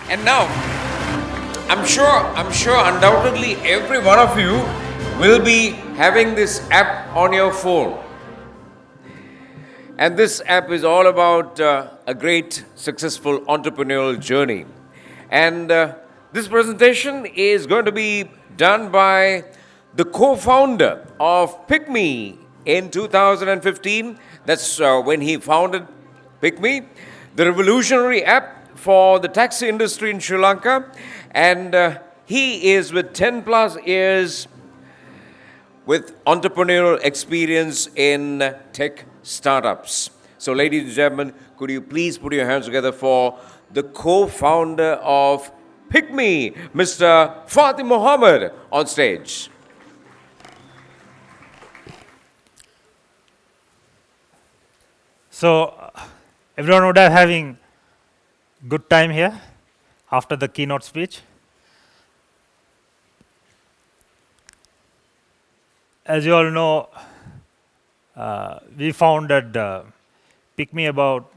And now, I'm sure undoubtedly every one of you will be having this app on your phone. And this app is all about a great, successful entrepreneurial journey. And this presentation is going to be done by the co-founder of Pickme in 2015. That's when he founded Pickme, the revolutionary app for the taxi industry in Sri Lanka. And he is with 10 plus years with entrepreneurial experience in tech startups. So, ladies and gentlemen, could you please put your hands together for the co-founder of Pickme, Mr. Fathhi Mohamed, on stage. So, everyone would have having good time here after the keynote speech. As you all know, we founded Pickme about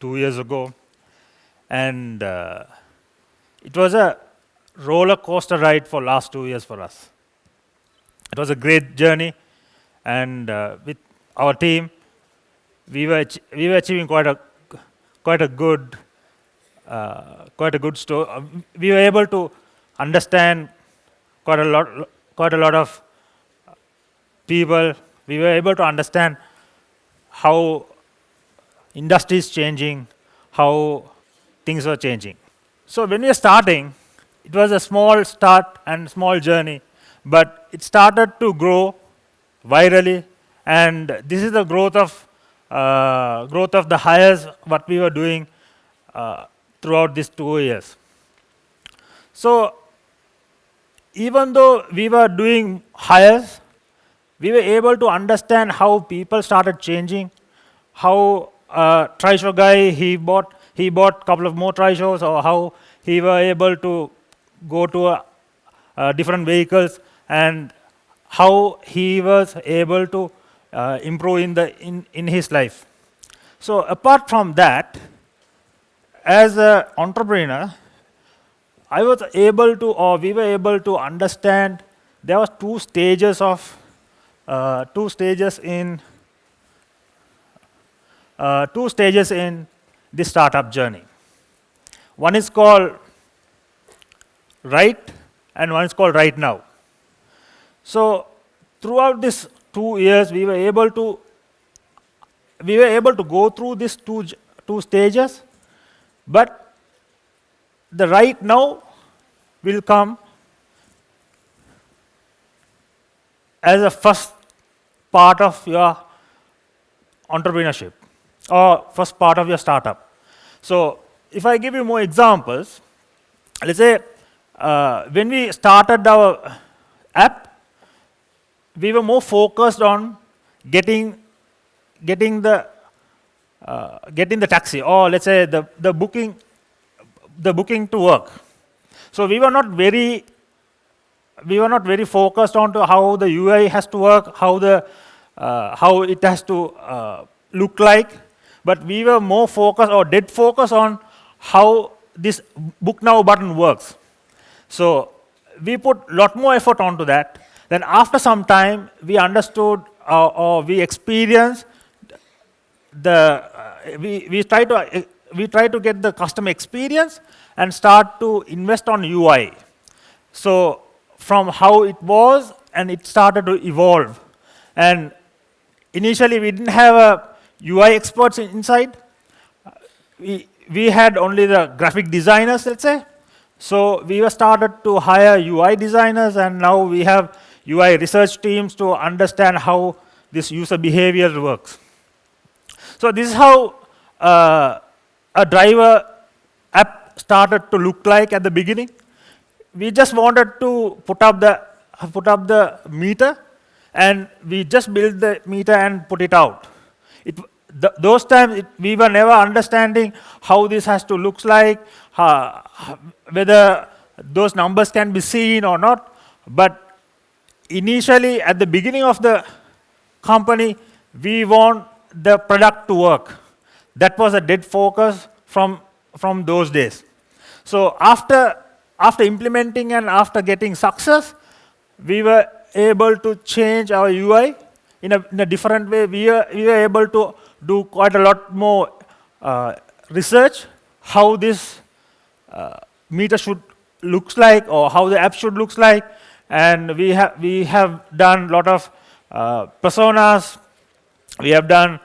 2 years ago, and it was a roller coaster ride for last 2 years for us. It was a great journey, and with our team, we were achieving quite a good story. We were able to understand quite a lot of people. We were able to understand how industry is changing, how things are changing. So when we were starting, it was a small start and small journey, but it started to grow virally, and this is the growth of the hires what we were doing throughout these 2 years. So even though we were doing hires, we were able to understand how people started changing, how trishaw guy, he bought a couple of more trishaws, or how he were able to go to different vehicles, and how he was able to improve in his life. So apart from that, as an entrepreneur, we were able to understand there was two stages in this startup journey. One is called right, and one is called right now. So throughout these 2 years, we were able to go through these two stages, but the right now will come as a first part of your entrepreneurship, or first part of your startup. So if I give you more examples, let's say when we started our app, we were more focused on getting the taxi, or let's say the booking to work. So we were not very focused on to how the UI has to work, how it has to look like, but we were more focused, or did focus on how this book now button works. So we put a lot more effort onto that. Then after some time, we understood or we experienced we try to get the customer experience and start to invest on UI. So from how it was, and it started to evolve. And initially, we didn't have a UI experts inside. We had only the graphic designers, let's say. So we were started to hire UI designers, and now we have UI research teams to understand how this user behavior works. So this is how a driver app started to look like at the beginning. We just wanted to put up the meter, and we just built the meter and put it out. Those times we were never understanding how this has to look like, whether those numbers can be seen or not. But initially, at the beginning of the company, we want the product to work. That was a dead focus from those days. So after implementing and after getting success, we were able to change our UI in a different way. We were able to do quite a lot more research how this meter should looks like, or how the app should looks like, and we have done a lot of personas. We have done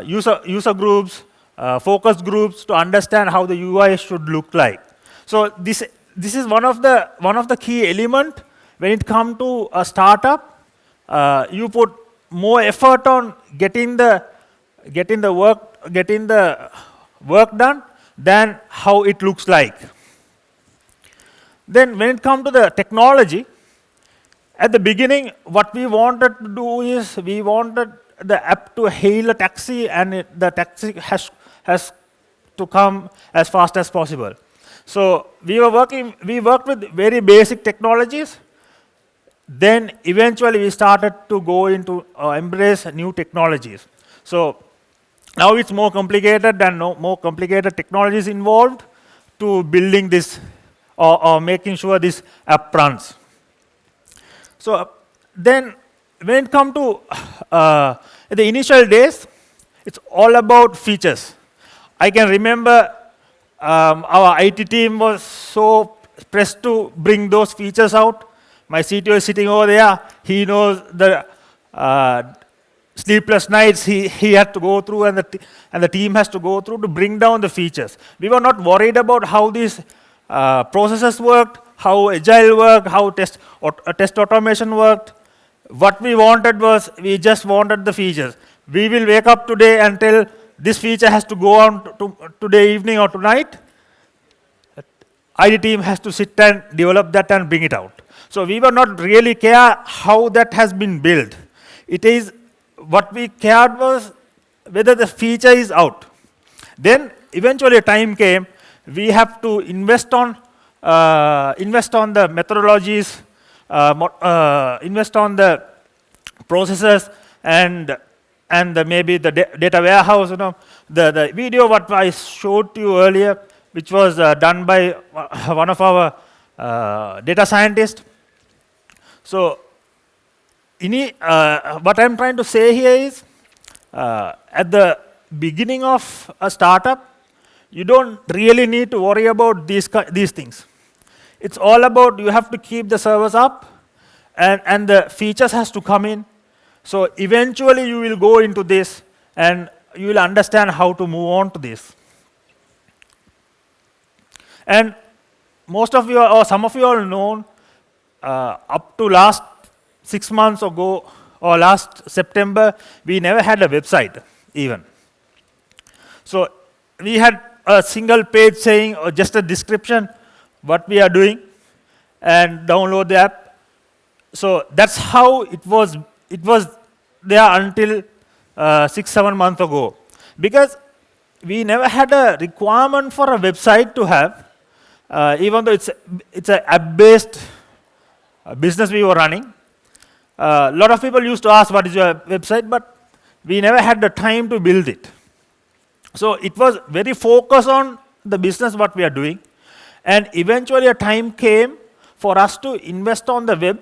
user groups, focus groups to understand how the UI should look like. So this is one of the key element when it comes to a startup. You put more effort on getting the work done than how it looks like. Then when it comes to the technology, at the beginning, what we wanted to do is we wanted the app to hail a taxi, and the taxi has to come as fast as possible. So we worked with very basic technologies. Then eventually we started to go into embrace new technologies. So now it's more complicated, and more complicated technologies involved to building this or making sure this app runs. So then when it comes to the initial days, it's all about features. I can remember our IT team was so pressed to bring those features out. My CTO is sitting over there. He knows the sleepless nights he had to go through, and the team has to go through to bring down the features. We were not worried about how these processes worked, how agile worked, how test automation worked. What we wanted was, we just wanted the features. We will wake up today and tell this feature has to go on today evening or tonight. IT team has to sit and develop that and bring it out. So we were not really care how that has been built. It is what we cared was whether the feature is out. Then eventually a time came, we have to invest on the methodologies, invest on the processes, and maybe the data warehouse. The video what I showed to you earlier, which was done by one of our data scientists. So what I'm trying to say here is, at the beginning of a startup, you don't really need to worry about these things. It's all about, you have to keep the servers up, and the features has to come in. So eventually you will go into this, and you will understand how to move on to this. And most of you, or some of you all know, up to last 6 months ago, or last September, we never had a website even. So we had a single page saying, or just a description, what we are doing, and download the app. So that's how it was there until 6-7 months ago. Because we never had a requirement for a website to have, even though it's an app-based business we were running. A lot of people used to ask, what is your website? But we never had the time to build it. So it was very focused on the business what we are doing. And eventually a time came for us to invest on the web,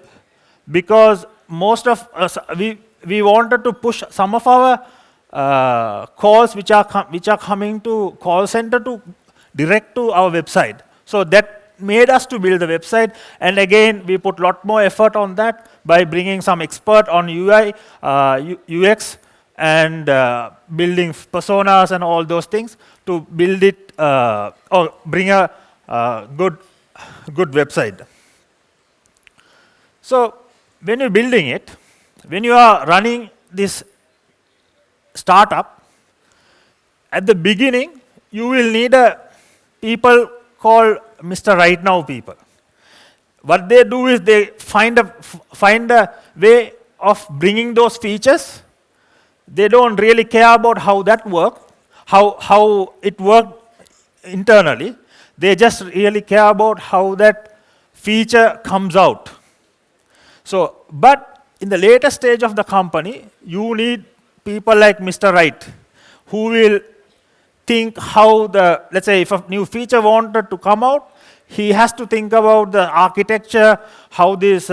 because most of us, we wanted to push some of our calls which are coming to call center to direct to our website. So that made us to build the website. And again, we put a lot more effort on that by bringing some expert on UI, UX, and building personas and all those things to build it, or bring a good website. So when you're building it, when you are running this startup, at the beginning, you will need people called Mr. Right Now people. What they do is they find a way of bringing those features. They don't really care about how that works, how it worked internally. They just really care about how that feature comes out. So, but in the later stage of the company, you need people like Mr. Right, who will think how the, let's say if a new feature wanted to come out, he has to think about the architecture, how this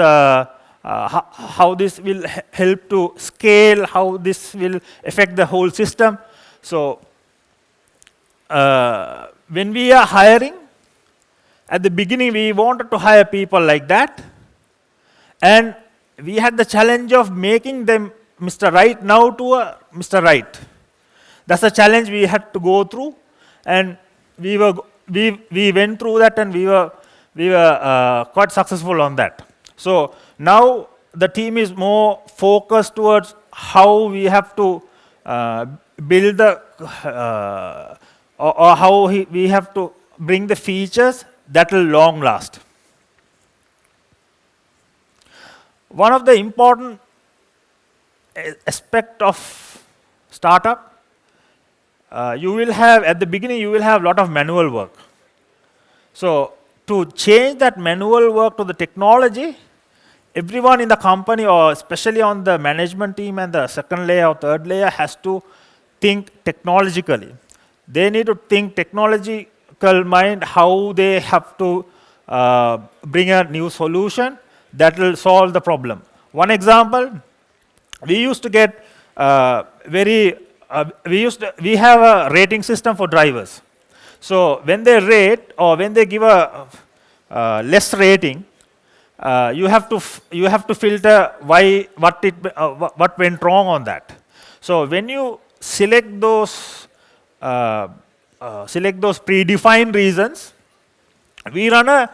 will help to scale, how this will affect the whole system. So when we are hiring, at the beginning we wanted to hire people like that, and we had the challenge of making them Mr. Right now to a Mr. Right. That's a challenge we had to go through, and we went through that, and we were quite successful on that. So now the team is more focused towards how we have to build the or how we have to bring the features that will long last. One of the important aspect of startup, you will have, at the beginning, you will have a lot of manual work. So to change that manual work to the technology, everyone in the company, or especially on the management team and the second layer or third layer, has to think technologically. They need to think technological mind, how they have to bring a new solution that will solve the problem. One example, we used to get we have a rating system for drivers. So when they rate, or when they give a less rating, you have to filter what went wrong on that. So when you select those predefined reasons, we run a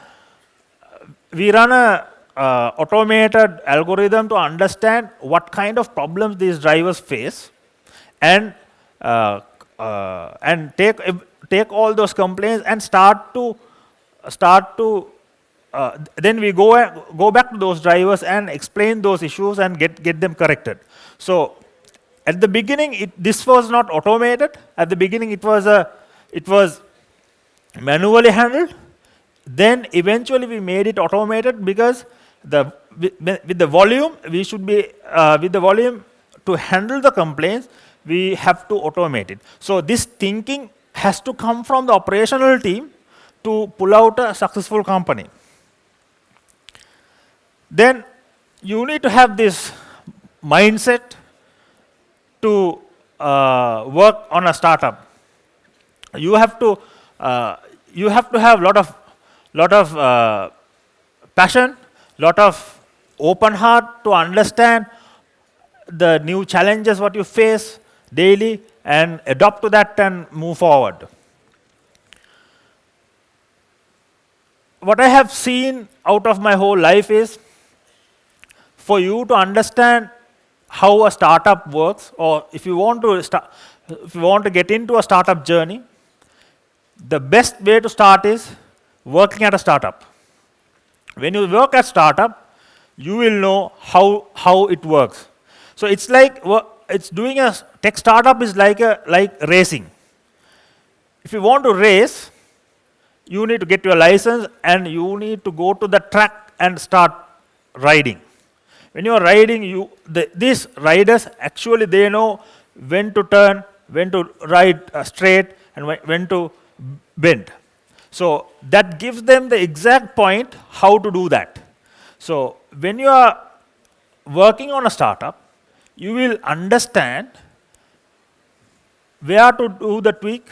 automated algorithm to understand what kind of problems these drivers face, and take all those complaints and start to then we go back to those drivers and explain those issues and get them corrected. So at the beginning, this was not automated. At the beginning, it was manually handled. Then eventually we made it automated, because with the volume, we should be with the volume to handle the complaints, we have to automate it. So this thinking has to come from the operational team to pull out a successful company. Then you need to have this mindset to work on a startup. You have to have lot of passion, lot of open heart to understand the new challenges what you face daily, and adapt to that and move forward. What I have seen out of my whole life is, for you to understand how a startup works, or if you want to get into a startup journey, the best way to start is working at a startup. When you work at startup, you will know how it works. So it's like doing a tech startup is like racing. If you want to race, you need to get your license, and you need to go to the track and start riding. When you are riding, these riders actually, they know when to turn, when to ride straight, and when to bend. So that gives them the exact point how to do that. So when you are working on a startup, you will understand where to do the tweak,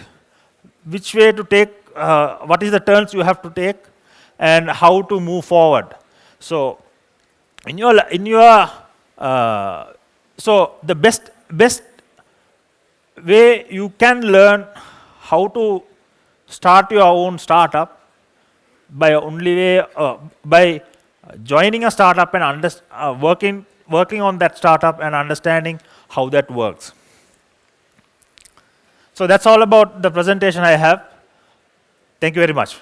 which way to take, what is the turns you have to take, and how to move forward. So so the best way you can learn how to start your own startup by joining a startup and working on that startup and understanding how that works. So that's all about the presentation I have. Thank you very much.